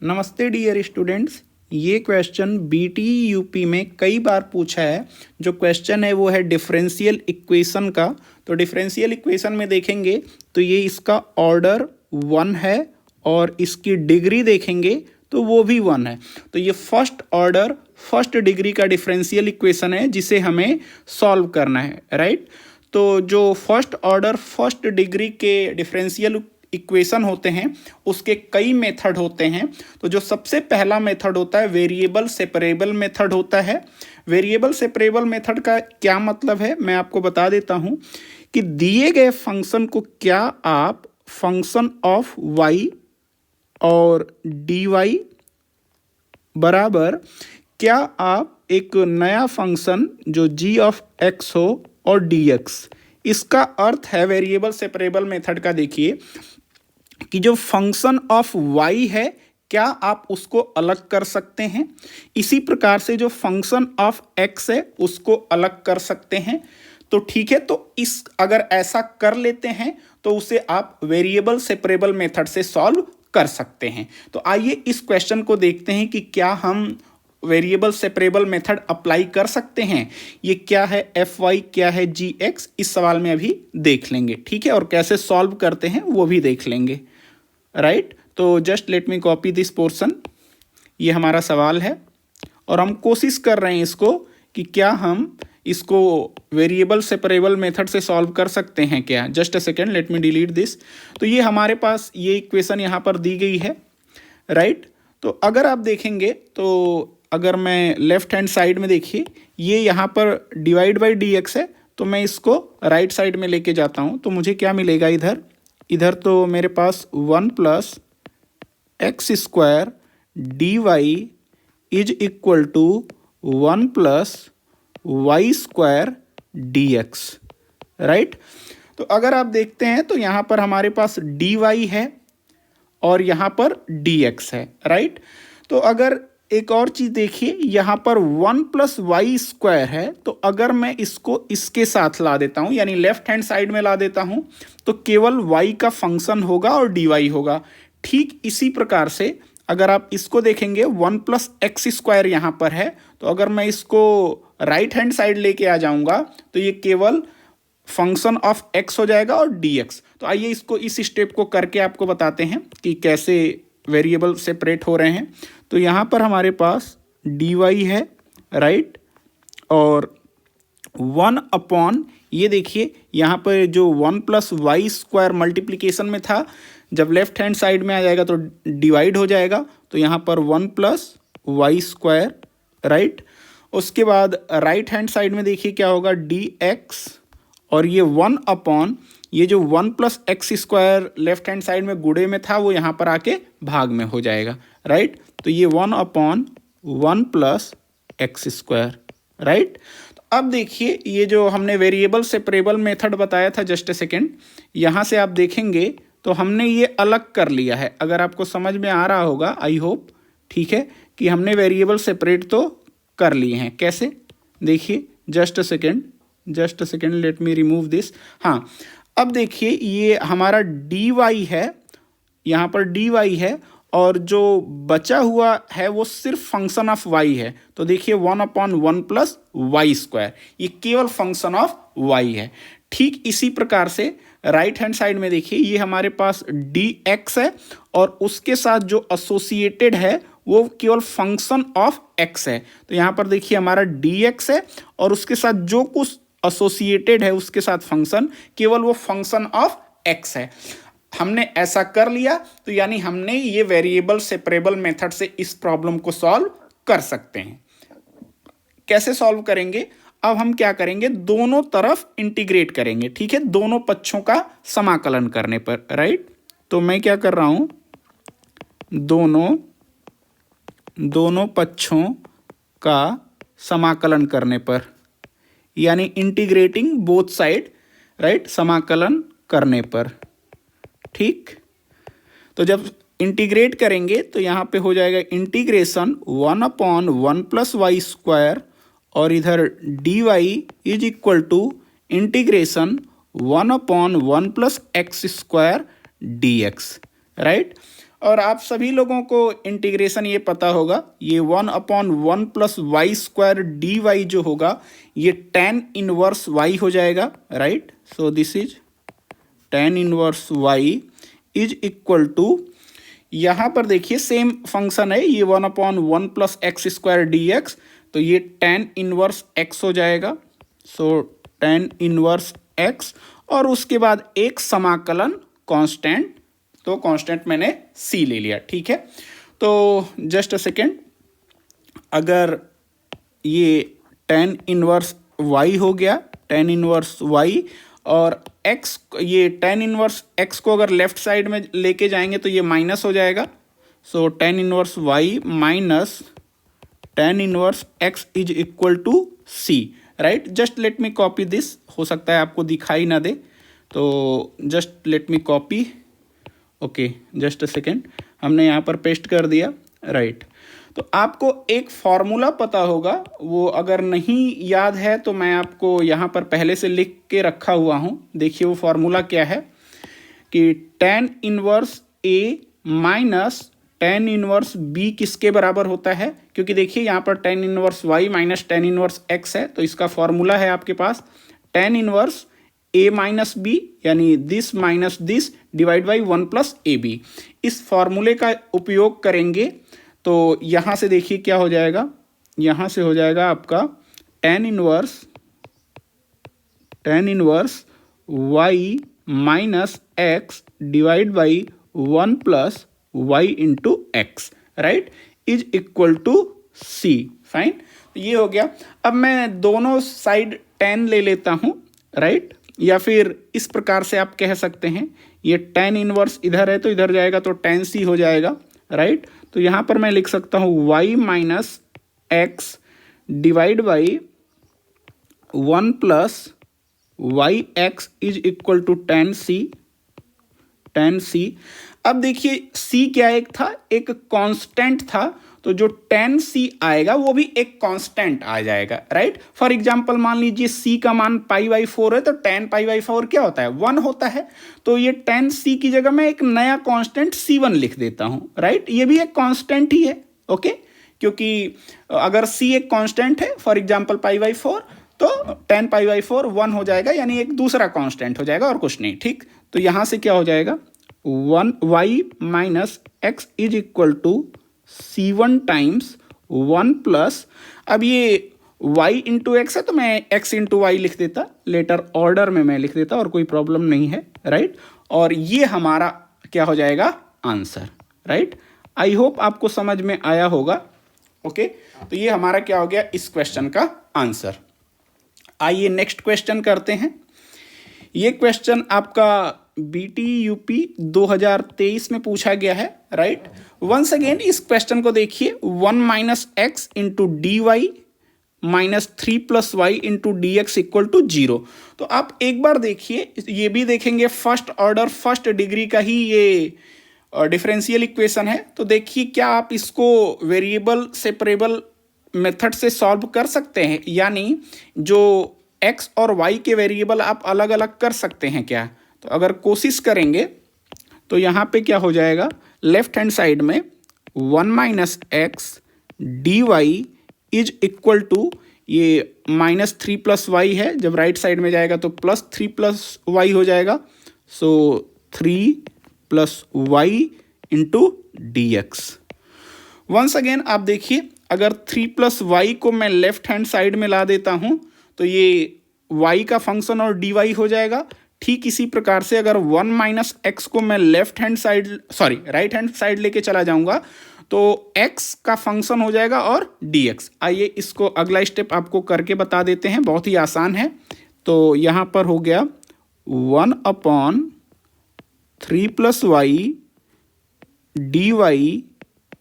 नमस्ते dear students. ये question BT UP में कई बार पूछा है। जो क्वेश्चन है वो है डिफरेंशियल इक्वेशन का। तो डिफरेंशियल इक्वेशन में देखेंगे तो ये इसका ऑर्डर 1 है और इसकी डिग्री देखेंगे तो वो भी 1 है। तो ये फर्स्ट ऑर्डर फर्स्ट डिग्री का डिफरेंशियल इक्वेशन है जिसे हमें सॉल्व करना है, राइट। तो जो फर्स्ट ऑर्डर फर्स्ट डिग्री के डिफरेंशियल इक्वेशन होते हैं उसके कई मेथड होते हैं। तो जो सबसे पहला मेथड होता है वेरिएबल सेपरेबल मेथड होता है। वेरिएबल सेपरेबल मेथड का क्या मतलब है मैं आपको बता देता हूं कि दिए गए फंक्शन को क्या आप फंक्शन ऑफ y और dy बराबर क्या आप एक नया फंक्शन जो g ऑफ x हो और dx, इसका अर्थ है वेरिएबल सेपरेबल मेथड का। देखिए कि जो फंक्शन ऑफ y है क्या आप उसको अलग कर सकते हैं, इसी प्रकार से जो फंक्शन ऑफ x है उसको अलग कर सकते हैं। तो ठीक है, तो इस अगर ऐसा कर लेते हैं तो उसे आप वेरिएबल सेपरेबल मेथड से सॉल्व कर सकते हैं। तो आइए इस क्वेश्चन को देखते हैं कि क्या हम वेरिएबल सेपरेबल मेथड अप्लाई कर सकते हैं। ये क्या है fy, क्या है gx, इस सवाल में अभी देख लेंगे, ठीक है। और कैसे सॉल्व करते हैं वो भी देख लेंगे, राइट। तो just let me copy this portion. ये हमारा सवाल है और हम कोशिश कर रहे हैं इसको कि क्या हम इसको वेरिएबल सेपरेबल मेथड से सॉल्व कर सकते हैं क्या। Just a second, let me delete this. तो ये हमारे पास ये इक्वेशन यहाँ पर दी गई है, राइट। तो अगर आप देखेंगे तो अगर मैं लेफ्ट हैंड साइड में देखिए ये यहाँ पर डिवाइड बाई डी एक्स है, तो मैं इसको राइट साइड में लेके जाता हूँ तो मुझे क्या मिलेगा इधर तो मेरे पास 1 plus x square d y is equal to 1 plus y square d x, right. तो अगर आप देखते हैं तो यहाँ पर हमारे पास डी वाई है और यहाँ पर डी एक्स है, राइट। तो अगर एक और चीज़ देखिए यहाँ पर 1 प्लस वाई स्क्वायर है, तो अगर मैं इसको इसके साथ ला देता हूँ यानी लेफ्ट हैंड साइड में ला देता हूँ तो केवल y का फंक्शन होगा और dy होगा। ठीक इसी प्रकार से अगर आप इसको देखेंगे 1 प्लस एक्स स्क्वायर यहाँ पर है, तो अगर मैं इसको राइट हैंड साइड लेके आ जाऊँगा तो ये केवल फंक्शन ऑफ x हो जाएगा और dx। तो आइए इसको इस स्टेप को करके आपको बताते हैं कि कैसे वेरिएबल सेपरेट हो रहे हैं। तो यहाँ पर हमारे पास dy है, राइट, और 1 अपॉन ये देखिए यहाँ पर जो 1 प्लस वाई स्क्वायर मल्टीप्लीकेशन में था, जब लेफ्ट हैंड साइड में आ जाएगा तो डिवाइड हो जाएगा, तो यहाँ पर 1 प्लस वाई स्क्वायर, राइट। उसके बाद राइट हैंड साइड में देखिए क्या होगा dx, और ये 1 अपॉन ये जो 1 plus x square left hand side में गुणे में था वो यहाँ पर आके भाग में हो जाएगा, राइट। तो ये 1 upon 1 plus x square, right. तो अब देखिए ये जो हमने वेरिएबल सेपरेबल मेथड बताया था, जस्ट ए सेकेंड, यहाँ से आप देखेंगे तो हमने ये अलग कर लिया है। अगर आपको समझ में आ रहा होगा, आई होप, ठीक है, कि हमने वेरिएबल सेपरेट तो कर लिए हैं। कैसे देखिए, just a second let me remove this. हाँ, अब देखिए ये हमारा डी वाई है, यहाँ पर डी वाई है और जो बचा हुआ है वो सिर्फ फंक्शन ऑफ y है। तो देखिए 1 अपॉन 1 प्लस वाई स्क्वायर, ये केवल फंक्शन ऑफ y है। ठीक इसी प्रकार से राइट हैंड साइड में देखिए ये हमारे पास dx है और उसके साथ जो एसोसिएटेड है वो केवल फंक्शन ऑफ x है। तो यहाँ पर देखिए हमारा dx है और उसके साथ जो कुछ एसोसिएटेड है उसके साथ फंक्शन, केवल वो फंक्शन ऑफ x है। हमने ऐसा कर लिया तो यानी हमने ये वेरिएबल सेपरेबल मेथड से इस प्रॉब्लम को सॉल्व कर सकते हैं। कैसे सॉल्व करेंगे, अब हम क्या करेंगे, दोनों तरफ इंटीग्रेट करेंगे, ठीक है, दोनों पक्षों का समाकलन करने पर, राइट। तो मैं क्या कर रहा हूं, दोनों पक्षों का समाकलन करने पर, यानी इंटीग्रेटिंग बोथ साइड, राइट, समाकलन करने पर, ठीक। तो जब इंटीग्रेट करेंगे तो यहाँ पे हो जाएगा integration 1 upon 1 plus y square और इधर d y is equal to integration 1 upon 1 plus x square d x, right. और आप सभी लोगों को इंटीग्रेशन ये पता होगा, ये 1/1 plus y square d y जो होगा ये tan इनवर्स वाई हो जाएगा, right. So this is tan inverse y is equal to, यहाँ पर देखिए सेम फंक्शन है, ये 1/1 plus x square d x, तो ये tan इनवर्स एक्स हो जाएगा। सो tan इनवर्स एक्स और उसके बाद एक समाकलन कांस्टेंट, तो कांस्टेंट मैंने c ले लिया, ठीक है। तो जस्ट अ सेकेंड, अगर ये tan इनवर्स y हो गया, tan इनवर्स y और x, ये tan इनवर्स x को अगर लेफ्ट साइड में लेके जाएंगे तो ये माइनस हो जाएगा। So tan inverse y minus tan inverse x is equal to c, right. Just let me copy this, हो सकता है आपको दिखाई ना दे, तो just let me copy, okay just a second, हमने यहाँ पर पेस्ट कर दिया, राइट। तो आपको एक फॉर्मूला पता होगा, वो अगर नहीं याद है तो मैं आपको यहाँ पर पहले से लिख के रखा हुआ हूँ। देखिए वो फॉर्मूला क्या है कि tan inverse a minus tan inverse b किसके बराबर होता है, क्योंकि देखिए यहाँ पर tan inverse y minus tan inverse x है, तो इसका फॉर्मूला है आपके पास tan inverse a minus b, यानी this minus this divide by 1 plus a b. इस फॉर्मूले का उपयोग करेंगे तो यहाँ से देखिए क्या हो जाएगा, यहाँ से हो जाएगा आपका tan inverse y minus x divide by 1 plus y into x, right, is equal to c, fine. ये हो गया। अब मैं दोनों साइड tan ले लेता हूँ, राइट, या फिर इस प्रकार से आप कह सकते हैं, ये tan इनवर्स इधर है तो इधर जाएगा तो tan c हो जाएगा, राइट। तो यहाँ पर मैं लिख सकता हूँ y minus x divide by 1 plus y x is equal to tan c। अब देखिए c क्या एक था, एक कांस्टेंट था, तो जो tan c आएगा वो भी एक कांस्टेंट आ जाएगा, राइट। फॉर एग्जांपल मान लीजिए c का मान π/4 है, तो tan π/4 क्या होता है, 1 होता है, तो ये tan c की जगह मैं एक नया कांस्टेंट c1 लिख देता हूं, राइट। ये भी एक कांस्टेंट ही है, ओके, क्योंकि अगर c एक कांस्टेंट है, फॉर एग्जांपल π/4, तो tan π/4 1 हो जाएगा, यानी एक दूसरा कांस्टेंट हो जाएगा और कुछ नहीं, ठीक। तो यहां से क्या हो जाएगा, 1 y minus x is equal to c1 times 1 plus, अब ये y इंटू एक्स है तो मैं x इंटू वाई लिख देता, लेटर ऑर्डर में मैं लिख देता और कोई प्रॉब्लम नहीं है, राइट। और ये हमारा क्या हो जाएगा, आंसर, राइट। आई होप आपको समझ में आया होगा, ओके। तो ये हमारा क्या हो गया, इस क्वेश्चन का आंसर। आइए नेक्स्ट क्वेश्चन करते हैं। ये क्वेश्चन आपका BT UP 2023 में पूछा गया है, राइट। वंस अगेन इस क्वेश्चन को देखिए, 1 minus x into d y minus 3 plus y into d x equal to 0। तो आप एक बार देखिए, ये भी देखेंगे फर्स्ट ऑर्डर फर्स्ट डिग्री का ही ये डिफरेंशियल इक्वेशन है। तो देखिए क्या आप इसको वेरिएबल सेपरेबल मेथड से सॉल्व कर सकते हैं, यानी जो x और y के वेरिएबल आप अलग अलग कर सकते हैं क्या। तो अगर कोशिश करेंगे तो यहाँ पे क्या हो जाएगा, लेफ्ट हैंड साइड में 1 minus x d y is equal to, ये माइनस 3 प्लस वाई है, जब राइट साइड में जाएगा तो प्लस 3 प्लस वाई हो जाएगा। So 3 plus y into d x. Once again आप देखिए, अगर 3 प्लस वाई को मैं लेफ्ट हैंड साइड में ला देता हूँ तो ये y का फंक्शन और dy हो जाएगा। ठीक इसी प्रकार से अगर 1 माइनस एक्स को मैं राइट हैंड साइड लेके चला जाऊंगा तो x का फंक्शन हो जाएगा और dx। आइए इसको अगला स्टेप आपको करके बता देते हैं, बहुत ही आसान है। तो यहाँ पर हो गया 1/3 plus y d y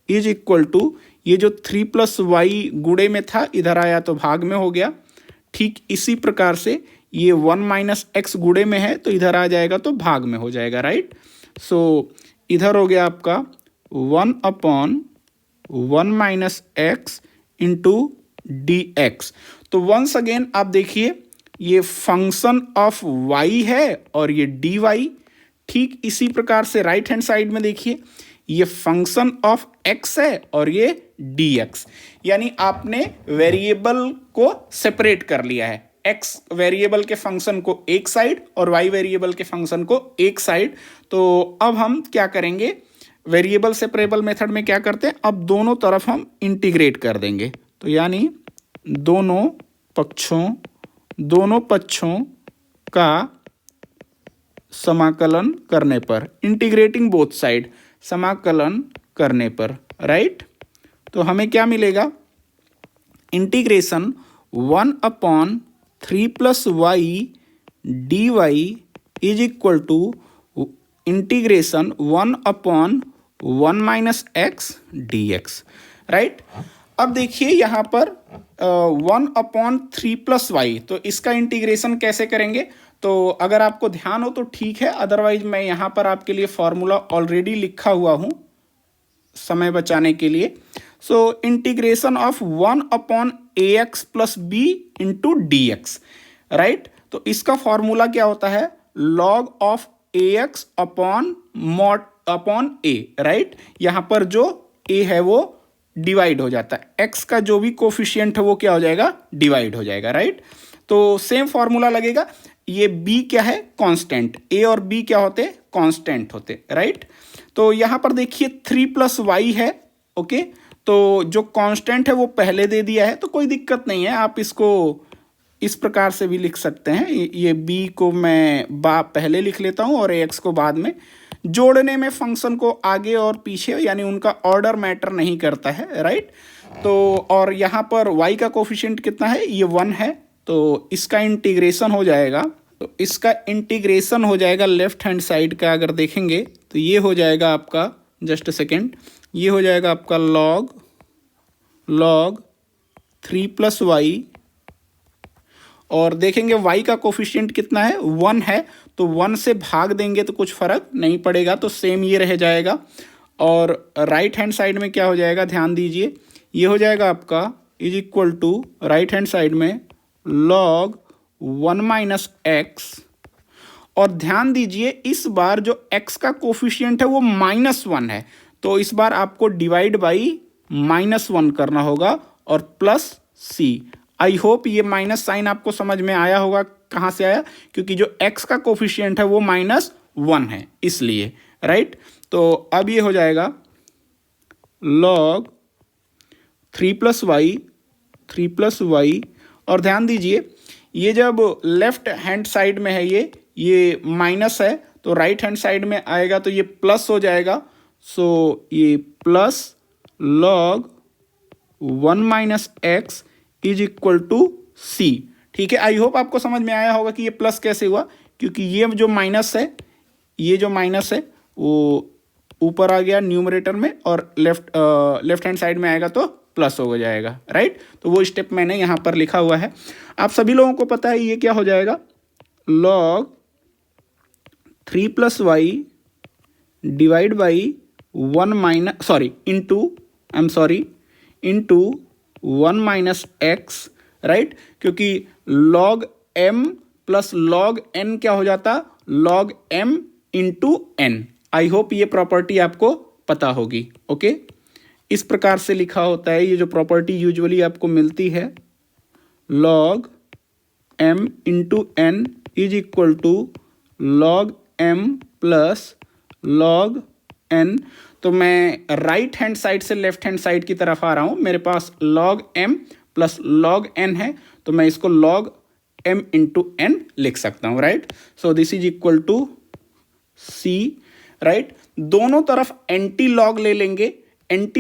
is equal to, ये जो 3 प्लस वाई गुणे में था इधर आया तो भाग में हो गया। ठीक इसी प्रकार से ये 1 माइनस एक्स गुणे में है तो इधर आ जाएगा तो भाग में हो जाएगा, राइट। सो इधर हो गया आपका 1/1 minus x into d x. तो वंस अगेन आप देखिए, ये फंक्शन ऑफ y है और ये dy। ठीक इसी प्रकार से राइट हैंड साइड में देखिए, ये फंक्शन ऑफ x है और ये dx, यानी आपने वेरिएबल को सेपरेट कर लिया है, x वेरिएबल के फंक्शन को एक साइड और y वेरिएबल के फंक्शन को एक साइड। तो अब हम क्या करेंगे, वेरिएबल सेपरेबल मेथड में क्या करते हैं, अब दोनों तरफ हम इंटीग्रेट कर देंगे। तो यानी दोनों पक्षों का समाकलन करने पर, इंटीग्रेटिंग बोथ साइड, समाकलन करने पर, राइट। तो हमें क्या मिलेगा, integration 1/3 + y dy is equal to integration 1/1 - x dx, राइट। अब देखिए यहाँ पर 1/3 + y, तो इसका इंटीग्रेशन कैसे करेंगे, तो अगर आपको ध्यान हो तो ठीक है, अदरवाइज मैं यहाँ पर आपके लिए फॉर्मूला ऑलरेडी लिखा हुआ हूँ समय बचाने के लिए। So integration of 1/ax + b into dx, right. तो इसका फॉर्मूला क्या होता है, log of ax upon a, right. यहाँ पर जो a है वो डिवाइड हो जाता है, x का जो भी कोफिशिएंट है वो क्या हो जाएगा, डिवाइड हो जाएगा, राइट। तो सेम फॉर्मूला लगेगा। ये b क्या है, कांस्टेंट, a और b क्या होते, कांस्टेंट होते, राइट। तो यहाँ पर देखिए 3 + y है, ओके। तो जो कांस्टेंट है वो पहले दे दिया है, तो कोई दिक्कत नहीं है, आप इसको इस प्रकार से भी लिख सकते हैं। ये b को मैं पहले लिख लेता हूँ और ax को बाद में। जोड़ने में फंक्शन को आगे और पीछे, यानी उनका ऑर्डर मैटर नहीं करता है, राइट। तो और यहाँ पर y का कोफिशिएंट कितना है, ये 1 है, तो इसका इंटीग्रेशन हो जाएगा, तो इसका इंटीग्रेशन हो जाएगा लेफ्ट हैंड साइड का अगर देखेंगे तो ये हो जाएगा आपका, जस्ट अ सेकेंड, ये हो जाएगा आपका log 3 + y, और देखेंगे y का कोफिशिएंट कितना है, 1 है, तो 1 से भाग देंगे तो कुछ फर्क नहीं पड़ेगा, तो सेम ये रह जाएगा। और राइट हैंड साइड में क्या हो जाएगा, ध्यान दीजिए, ये हो जाएगा आपका is equal to right hand side में log 1 - x, और ध्यान दीजिए इस बार जो x का कोफिशिएंट है वो -1 है, तो इस बार आपको डिवाइड बाई -1 करना होगा और प्लस c। आई होप ये माइनस साइन आपको समझ में आया होगा, कहाँ से आया, क्योंकि जो x का कोफिशिएंट है वो -1 है इसलिए, राइट। तो अब ये हो जाएगा log 3 + y, और ध्यान दीजिए ये जब लेफ्ट हैंड साइड में है ये माइनस है, तो राइट हैंड साइड में आएगा तो ये प्लस हो जाएगा। सो ये प्लस log 1 - x is equal to c, ठीक है। आई होप आपको समझ में आया होगा कि ये प्लस कैसे हुआ, क्योंकि ये जो माइनस है वो ऊपर आ गया न्यूमरेटर में, और लेफ्ट हैंड साइड में आएगा तो प्लस हो जाएगा, राइट। तो वो स्टेप मैंने यहाँ पर लिखा हुआ है, आप सभी लोगों को पता है ये क्या हो जाएगा, log 3 + y divide by into 1 - x, right, क्योंकि log m + log n क्या हो जाता, log m into n। I hope ये प्रॉपर्टी आपको पता होगी, ओके। इस प्रकार से लिखा होता है, ये जो प्रॉपर्टी यूजुअली आपको मिलती है, log m into n is equal to log m + log n। तो मैं राइट हैंड साइड से लेफ्ट हैंड साइड की तरफ आ रहा हूँ, मेरे पास log m + log n है, तो मैं इसको log m इंटू n लिख सकता हूँ, right. So this is equal to c, right. दोनों तरफ एंटी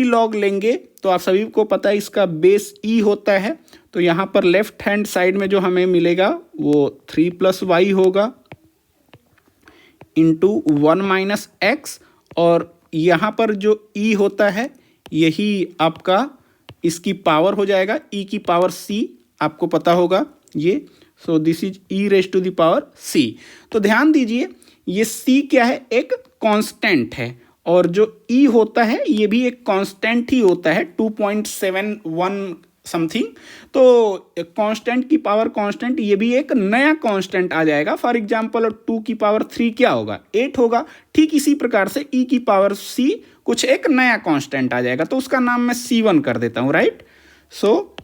लॉग लेंगे, तो आप सभी को पता है इसका बेस e होता है, तो यहाँ पर लेफ्ट हैंड साइड में जो हमें मिलेगा वो 3 + y होगा इंटू 1 - x, और यहाँ पर जो e होता है यही आपका इसकी पावर हो जाएगा, e की पावर c, आपको पता होगा ये। सो दिस इज e⁻⁻ c। तो ध्यान दीजिए ये c क्या है, एक कांस्टेंट है, और जो e होता है ये भी एक कांस्टेंट ही होता है, 2.71 समथिंग, तो कांस्टेंट की पावर कांस्टेंट, ये भी एक नया कांस्टेंट आ जाएगा। फॉर एग्जांपल 2 की पावर 3 क्या होगा, 8 होगा। ठीक इसी प्रकार से e की पावर c कुछ एक नया कांस्टेंट आ जाएगा, तो उसका नाम मैं c1 कर देता हूं, राइट। सो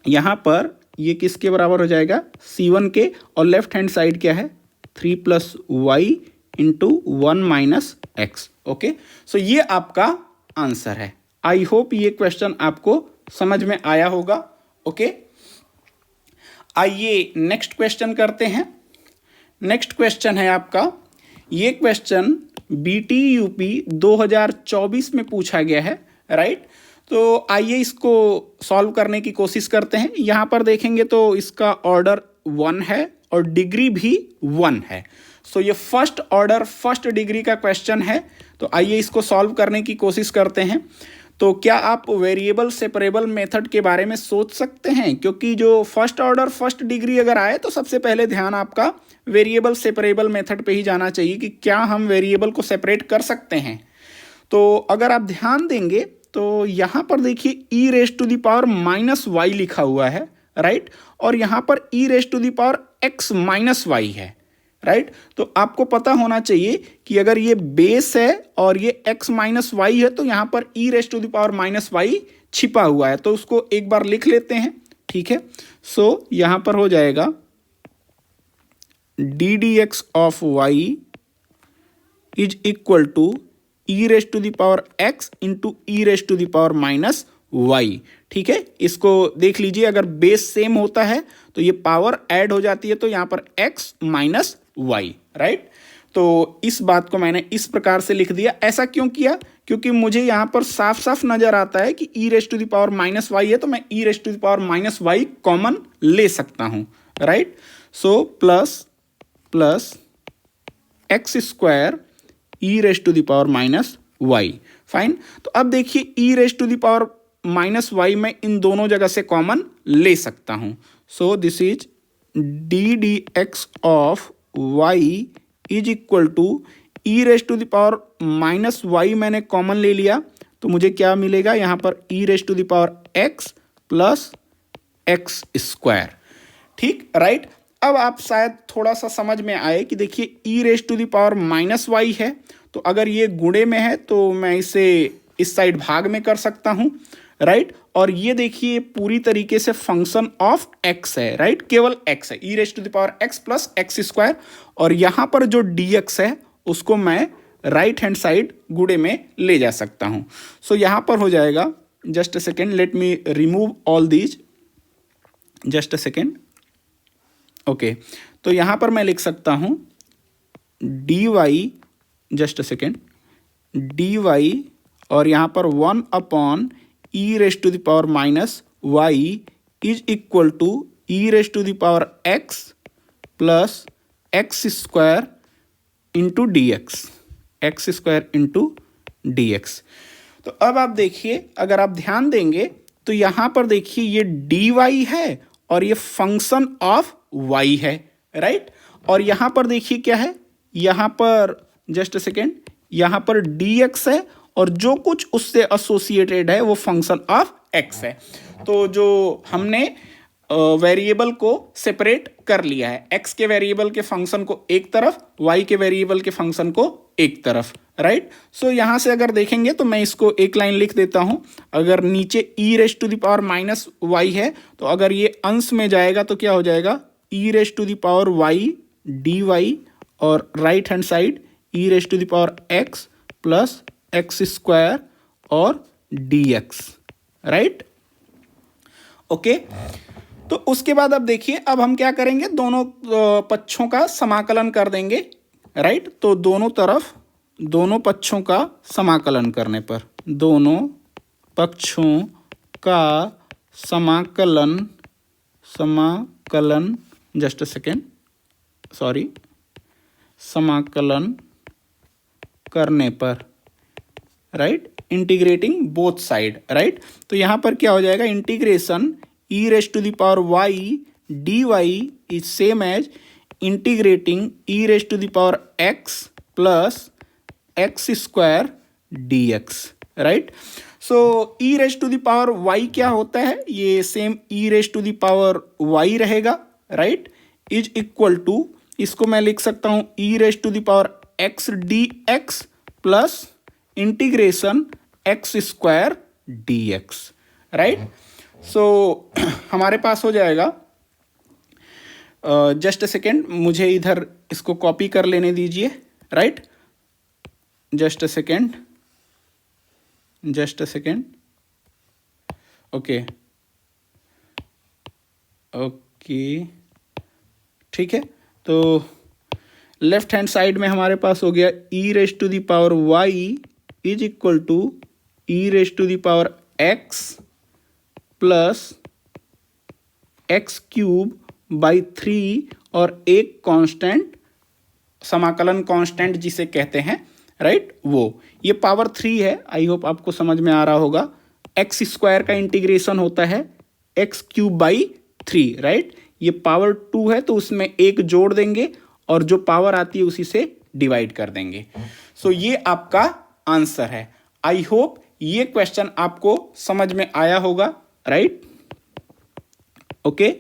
यहां पर ये किसके बराबर हो जाएगा, c1 के, और लेफ्ट हैंड साइड क्या है, 3 + y इंटू 1 - x। ओके, सो ये आपका आंसर है। आई होप ये क्वेश्चन आपको समझ में आया होगा। ओके, आइए नेक्स्ट क्वेश्चन करते हैं। नेक्स्ट क्वेश्चन है आपका, ये क्वेश्चन बीटी यूपी 2024 में पूछा गया है, राइट। तो आइए इसको सॉल्व करने की कोशिश करते हैं। यहां पर देखेंगे तो इसका ऑर्डर 1 है और डिग्री भी 1 है। सो ये फर्स्ट ऑर्डर फर्स्ट डिग्री का क्वेश्चन है। तो आइए इसको सॉल्व करने की कोशिश करते हैं। तो क्या आप वेरिएबल सेपरेबल मेथड के बारे में सोच सकते हैं, क्योंकि जो फर्स्ट ऑर्डर फर्स्ट डिग्री अगर आए तो सबसे पहले ध्यान आपका वेरिएबल सेपरेबल मेथड पे ही जाना चाहिए कि क्या हम वेरिएबल को सेपरेट कर सकते हैं। तो अगर आप ध्यान देंगे तो यहाँ पर देखिए e⁻⁻y लिखा हुआ है, राइट, और यहाँ पर e⁻x-y है, राइट। तो आपको पता होना चाहिए कि अगर ये बेस है और ये x - y है तो यहाँ पर e⁻⁻y छिपा हुआ है, तो उसको एक बार लिख लेते हैं, ठीक है। सो यहाँ पर हो जाएगा ddx of y is equal to e⁻x into e⁻−y, ठीक है। इसको देख लीजिए, अगर बेस सेम होता है तो ये पावर ऐड हो जाती है, तो यहाँ पर x - y, राइट। तो इस बात को मैंने इस प्रकार से लिख दिया। ऐसा क्यों किया, क्योंकि मुझे यहाँ पर साफ साफ नजर आता है कि e⁻⁻y है, तो मैं e⁻⁻y कॉमन ले सकता हूँ, right. So plus x² e⁻⁻y, fine. तो अब देखिए e⁻⁻y मैं इन दोनों जगह से कॉमन ले सकता हूं। So this is ddx of y is equal to e⁻⁻y मैंने कॉमन ले लिया, तो मुझे क्या मिलेगा यहाँ पर e⁻x प्लस x², ठीक, राइट। अब आप शायद थोड़ा सा समझ में आए कि देखिए e⁻⁻y है, तो अगर ये गुणे में है तो मैं इसे इस साइड भाग में कर सकता हूं, राइट। और ये देखिए पूरी तरीके से फंक्शन ऑफ x है, राइट, केवल x है, e⁻x प्लस x²। और यहां पर जो dx है उसको मैं राइट हैंड साइड गुणे में ले जा सकता हूं। सो यहां पर हो जाएगा, just a second, let me remove all these, just a second. Okay, तो यहां पर मैं लिख सकता हूं dy, just a second, dy, और यहां पर 1/e⁻⁻y is equal to e⁻x plus x² into dx, x² into dx। तो अब आप देखिए, अगर आप ध्यान देंगे तो यहां पर देखिए ये dy है और ये फंक्शन ऑफ y है, राइट। और यहां पर देखिए क्या है, यहां पर जस्ट अ सेकेंड, यहां पर dx है और जो कुछ उससे एसोसिएटेड है वो फंक्शन ऑफ x है। तो जो हमने वेरिएबल को सेपरेट कर लिया है, x के वेरिएबल के फंक्शन को एक तरफ, y के वेरिएबल के फंक्शन को एक तरफ, राइट। सो यहां से अगर देखेंगे तो मैं इसको एक लाइन लिख देता हूं। अगर नीचे e⁻⁻y है तो अगर ये अंश में जाएगा तो क्या हो जाएगा, e⁻y dy, और right hand side e⁻x plus x² और dx, राइट। ओके, तो उसके बाद अब देखिए, अब हम क्या करेंगे, दोनों पक्षों का समाकलन कर देंगे, राइट। तो दोनों तरफ दोनों पक्षों का समाकलन करने पर, दोनों पक्षों का समाकलन जस्ट अ सेकेंड, सॉरी, समाकलन करने पर, right, integrating both side, right. तो यहां पर क्या हो जाएगा, integration e⁻y dy is same as integrating e⁻x plus x² dx, right. So e raise to the power y क्या होता है, ये same e raise to the power y रहेगा, राइट, इज इक्वल टू, इसको मैं लिख सकता हूं e raise to the power x d x plus integration x square d x, right. सो हमारे पास हो जाएगा, जस्ट अ सेकेंड, मुझे इधर इसको कॉपी कर लेने दीजिए, right, just a second, just a second, okay okay, ठीक है। तो लेफ्ट हैंड साइड में हमारे पास हो गया e raise to the power y is equal to e raise to the power x plus x cube by 3 और एक कांस्टेंट, समाकलन कांस्टेंट जिसे कहते हैं, राइट, वो ये पावर 3 है। आई होप आपको समझ में आ रहा होगा। एक्स स्क्वायर का इंटीग्रेशन होता है एक्स क्यूब बाई 3, राइट, ये पावर 2 है तो उसमें एक जोड़ देंगे और जो पावर आती है उसी से डिवाइड कर देंगे। सो ये आपका आंसर है। आई होप ये क्वेश्चन आपको समझ में आया होगा, राइट, ओके।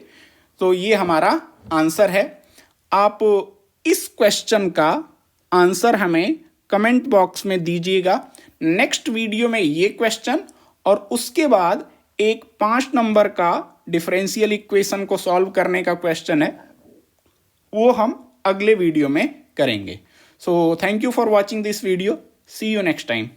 तो ये हमारा आंसर है। आप इस क्वेश्चन का आंसर हमें कमेंट बॉक्स में दीजिएगा। नेक्स्ट वीडियो में ये क्वेश्चन और उसके बाद एक 5 नंबर का डिफरेंशियल इक्वेशन को सॉल्व करने का क्वेश्चन है, वो हम अगले वीडियो में करेंगे। So thank you for watching this video. See you next time.